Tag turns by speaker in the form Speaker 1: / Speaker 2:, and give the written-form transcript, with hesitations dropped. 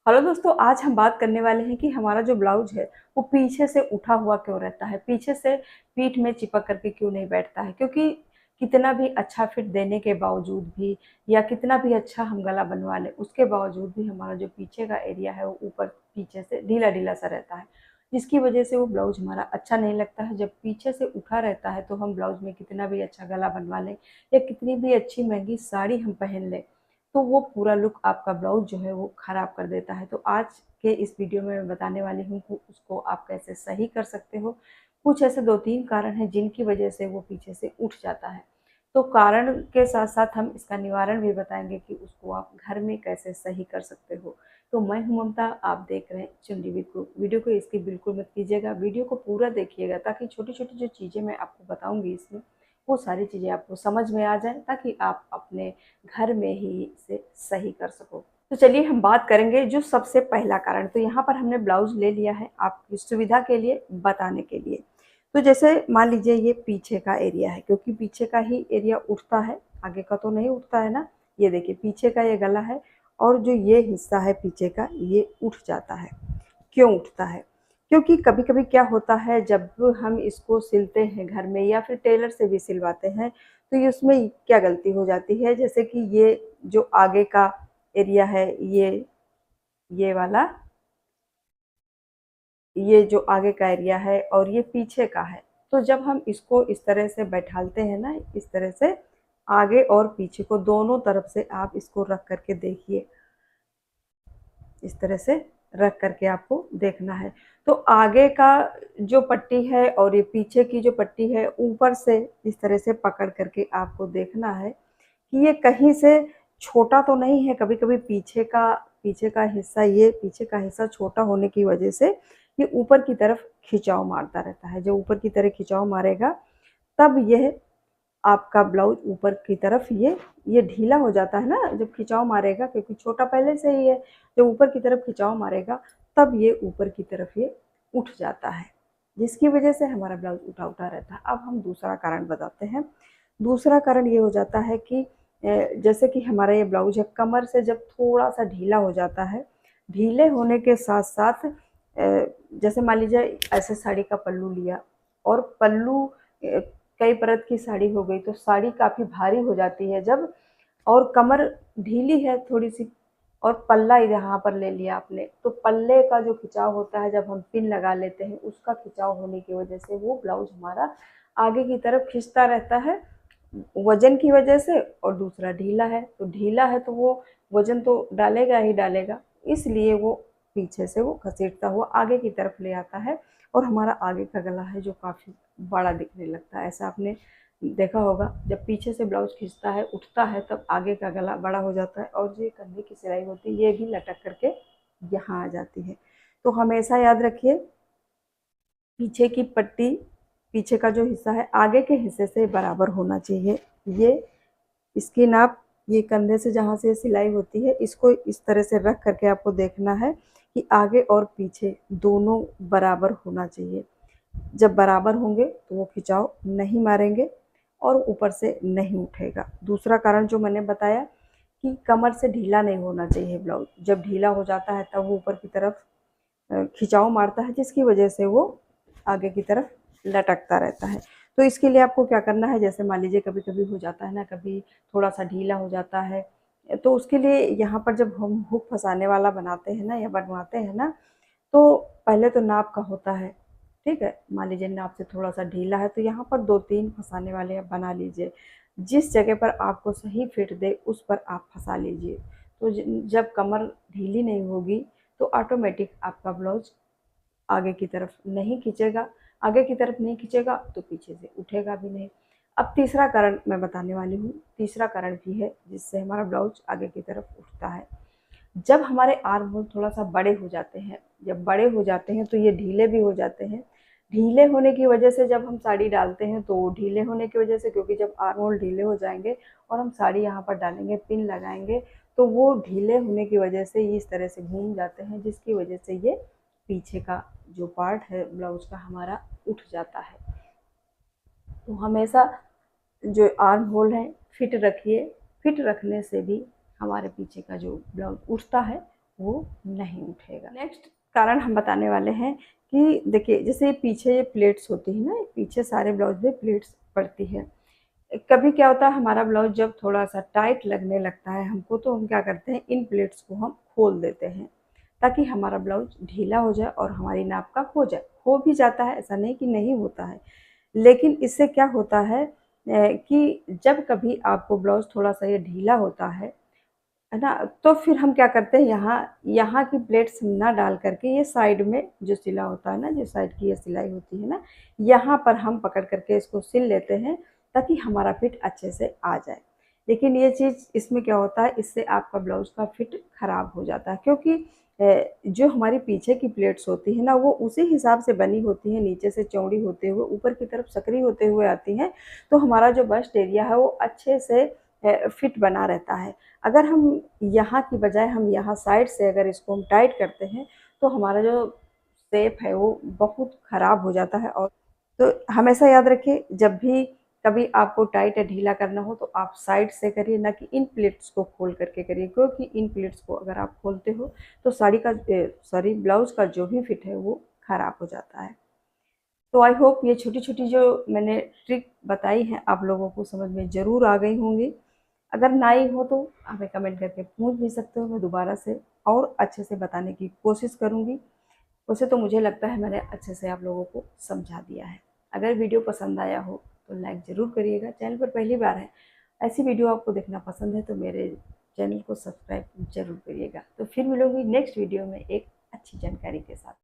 Speaker 1: Hello दोस्तों, आज हम बात करने वाले हैं कि हमारा जो ब्लाउज है वो पीछे से उठा हुआ क्यों रहता है, पीछे से पीठ में चिपक करके क्यों नहीं बैठता है। क्योंकि कितना भी अच्छा फिट देने के बावजूद भी या कितना भी अच्छा हम गला बनवा लें, उसके बावजूद भी हमारा जो पीछे का एरिया है वो ऊपर पीछे से ढीला ढीला सा रहता है, जिसकी वजह से वो ब्लाउज हमारा अच्छा नहीं लगता है। जब पीछे से उठा रहता है तो हम ब्लाउज में कितना भी अच्छा गला बनवा लें या कितनी भी अच्छी महंगी साड़ी हम पहन लें, तो वो पूरा लुक आपका ब्लाउज जो है वो ख़राब कर देता है। तो आज के इस वीडियो में मैं बताने वाली हूँ कि उसको आप कैसे सही कर सकते हो। कुछ ऐसे 2-3 कारण हैं जिनकी वजह से वो पीछे से उठ जाता है। तो कारण के साथ-साथ हम इसका निवारण भी बताएँगे कि उसको आप घर में कैसे सही कर सकते हो। तो मैं हूँ ममता, आप देख रहे हैं चुनरी विद कुक। वीडियो को स्किप बिल्कुल मत कीजिएगा, वीडियो को पूरा देखिएगा ताकि छोटी-छोटी जो चीज़ें मैं आपको बताऊँगी इसमें, वो सारी चीज़ें आपको समझ में आ जाएँ ताकि आप अपने घर में ही इसे सही कर सको। तो चलिए हम बात करेंगे जो सबसे पहला कारण। तो यहाँ पर हमने ब्लाउज ले लिया है आपकी सुविधा के लिए बताने के लिए। तो जैसे मान लीजिए ये पीछे का एरिया है, क्योंकि पीछे का ही एरिया उठता है, आगे का तो नहीं उठता है ना। ये देखिए पीछे का ये गला है और जो ये हिस्सा है पीछे का ये उठ जाता है। क्यों उठता है? क्योंकि कभी-कभी क्या होता है, जब हम इसको सिलते हैं घर में या फिर टेलर से भी सिलवाते हैं, तो ये उसमें क्या गलती हो जाती है, जैसे कि ये जो आगे का एरिया है, ये वाला, ये जो आगे का एरिया है और ये पीछे का है। तो जब हम इसको इस तरह से बैठालते हैं ना, इस तरह से आगे और पीछे को दोनों तरफ से आप इसको रख कर के देखिए। इस तरह से रख करके आपको देखना है। तो आगे का जो पट्टी है और ये पीछे की जो पट्टी है, ऊपर से इस तरह से पकड़ करके आपको देखना है कि ये कहीं से छोटा तो नहीं है। कभी-कभी पीछे का हिस्सा, ये पीछे का हिस्सा छोटा होने की वजह से ये ऊपर की तरफ खिंचाव मारता रहता है। जब ऊपर की तरफ खिंचाव मारेगा, तब यह आपका ब्लाउज ऊपर की तरफ ये ढीला हो जाता है ना, जब खिंचाव मारेगा, क्योंकि छोटा पहले से ही है। जब ऊपर की तरफ खिंचाव मारेगा तब ये ऊपर की तरफ ये उठ जाता है, जिसकी वजह से हमारा ब्लाउज उठा-उठा रहता है। अब हम दूसरा कारण बताते हैं। दूसरा कारण ये हो जाता है कि जैसे कि हमारा ये ब्लाउज है, कमर से जब थोड़ा-सा ढीला हो जाता है, ढीले होने के साथ-साथ जैसे मान लीजिए ऐसे साड़ी का पल्लू लिया और पल्लू कई परत की साड़ी हो गई, तो साड़ी काफ़ी भारी हो जाती है जब, और कमर ढीली है थोड़ी-सी और पल्ला यहाँ पर ले लिया आपने, तो पल्ले का जो खिंचाव होता है जब हम पिन लगा लेते हैं, उसका खिंचाव होने की वजह से वो ब्लाउज हमारा आगे की तरफ खिंचता रहता है, वज़न की वजह से। और दूसरा ढीला है, तो ढीला है तो वो वज़न तो डालेगा ही डालेगा, इसलिए वो पीछे से वो घसीटता हुआ आगे की तरफ ले आता है और हमारा आगे का गला है जो काफ़ी बड़ा दिखने लगता है। ऐसा आपने देखा होगा, जब पीछे से ब्लाउज खिंचता है, उठता है, तब आगे का गला बड़ा हो जाता है और जो ये कंधे की सिलाई होती है ये भी लटक करके यहाँ आ जाती है। तो हमेशा याद रखिए, पीछे की पट्टी, पीछे का जो हिस्सा है आगे के हिस्से से बराबर होना चाहिए। ये इसकी नाप, ये कंधे से जहाँ से सिलाई होती है, इसको इस तरह से रख करके आपको देखना है कि आगे और पीछे दोनों बराबर होना चाहिए। जब बराबर होंगे तो वो खिंचाव नहीं मारेंगे और ऊपर से नहीं उठेगा। दूसरा कारण जो मैंने बताया कि कमर से ढीला नहीं होना चाहिए ब्लाउज। जब ढीला हो जाता है तब वो ऊपर की तरफ खिंचाव मारता है, जिसकी वजह से वो आगे की तरफ लटकता रहता है। तो इसके लिए आपको क्या करना है, जैसे मान लीजिए कभी-कभी हो जाता है ना, कभी थोड़ा-सा ढीला हो जाता है, तो उसके लिए यहाँ पर जब हम हुक फँसाने वाला बनाते हैं ना या बनवाते हैं ना, तो पहले तो नाप का होता है, ठीक है? मान लीजिए नाप से थोड़ा-सा ढीला है तो यहाँ पर 2-3 फँसाने वाले आप बना लीजिए। जिस जगह पर आपको सही फिट दे उस पर आप फँसा लीजिए। तो जब कमर ढीली नहीं होगी तो ऑटोमेटिक आपका ब्लाउज आगे की तरफ नहीं खींचेगा, आगे की तरफ नहीं खींचेगा तो पीछे से उठेगा भी नहीं। अब तीसरा कारण मैं बताने वाली हूँ, तीसरा कारण भी है जिससे हमारा ब्लाउज आगे की तरफ उठता है। जब हमारे आर्म होल थोड़ा-सा बड़े हो जाते हैं, जब बड़े हो जाते हैं तो ये ढीले भी हो जाते हैं। ढीले होने की वजह से जब हम साड़ी डालते हैं तो ढीले होने की वजह से, क्योंकि जब आर्म होल ढीले हो जाएँगे और हम साड़ी यहाँ पर डालेंगे, पिन लगाएँगे, तो वो ढीले होने की वजह से इस तरह से घूम जाते हैं, जिसकी वजह से ये पीछे का जो पार्ट है ब्लाउज का हमारा उठ जाता है। तो हमेशा जो आर्म होल है फिट रखिए। फिट रखने से भी हमारे पीछे का जो ब्लाउज उठता है वो नहीं उठेगा। नेक्स्ट कारण हम बताने वाले हैं कि देखिए, जैसे पीछे ये प्लेट्स होती है ना, पीछे सारे ब्लाउज में प्लेट्स पड़ती है। कभी क्या होता है, हमारा ब्लाउज जब थोड़ा सा टाइट लगने लगता है हमको, तो हम क्या करते हैं, इन प्लेट्स को हम खोल देते हैं ताकि हमारा ब्लाउज ढीला हो जाए और हमारी नाप का हो जाए। हो भी जाता है, ऐसा नहीं कि नहीं होता है, लेकिन इससे क्या होता है कि जब कभी आपको ब्लाउज थोड़ा सा ये ढीला होता है ना, तो फिर हम क्या करते हैं, यहाँ यहाँ की प्लेट्स ना डाल करके ये साइड में जो सिला होता है ना, जो साइड की ये सिलाई होती है ना, यहाँ पर हम पकड़ करके इसको सिल लेते हैं ताकि हमारा फिट अच्छे से आ जाए। लेकिन ये चीज़ इसमें क्या होता है, इससे आपका ब्लाउज का फिट खराब हो जाता है, क्योंकि जो हमारी पीछे की प्लेट्स होती है ना, वो उसी हिसाब से बनी होती हैं, नीचे से चौड़ी होते हुए ऊपर की तरफ सकरी होते हुए आती हैं, तो हमारा जो बस्ट एरिया है वो अच्छे से फिट बना रहता है। अगर हम यहाँ की बजाय हम यहाँ साइड से अगर इसको हम टाइट करते हैं, तो हमारा जो शेप है वो बहुत ख़राब हो जाता है। और तो हमेशा याद रखिए, जब भी कभी आपको टाइट या ढीला करना हो तो आप साइड से करिए, ना कि इन प्लेट्स को खोल करके करिए, क्योंकि इन प्लेट्स को अगर आप खोलते हो तो सॉरी ब्लाउज़ का जो भी फिट है वो ख़राब हो जाता है। तो आई होप ये छोटी-छोटी जो मैंने ट्रिक बताई हैं आप लोगों को समझ में ज़रूर आ गई होंगी। अगर ना आई हो तो हमें कमेंट करके पूछ भी सकते हो, मैं दोबारा से और अच्छे से बताने की कोशिश करूँगी। वैसे तो मुझे लगता है मैंने अच्छे से आप लोगों को समझा दिया है। अगर वीडियो पसंद आया हो तो लाइक ज़रूर करिएगा। चैनल पर पहली बार है, ऐसी वीडियो आपको देखना पसंद है तो मेरे चैनल को सब्सक्राइब ज़रूर करिएगा। तो फिर मिलूँगी नेक्स्ट वीडियो में एक अच्छी जानकारी के साथ।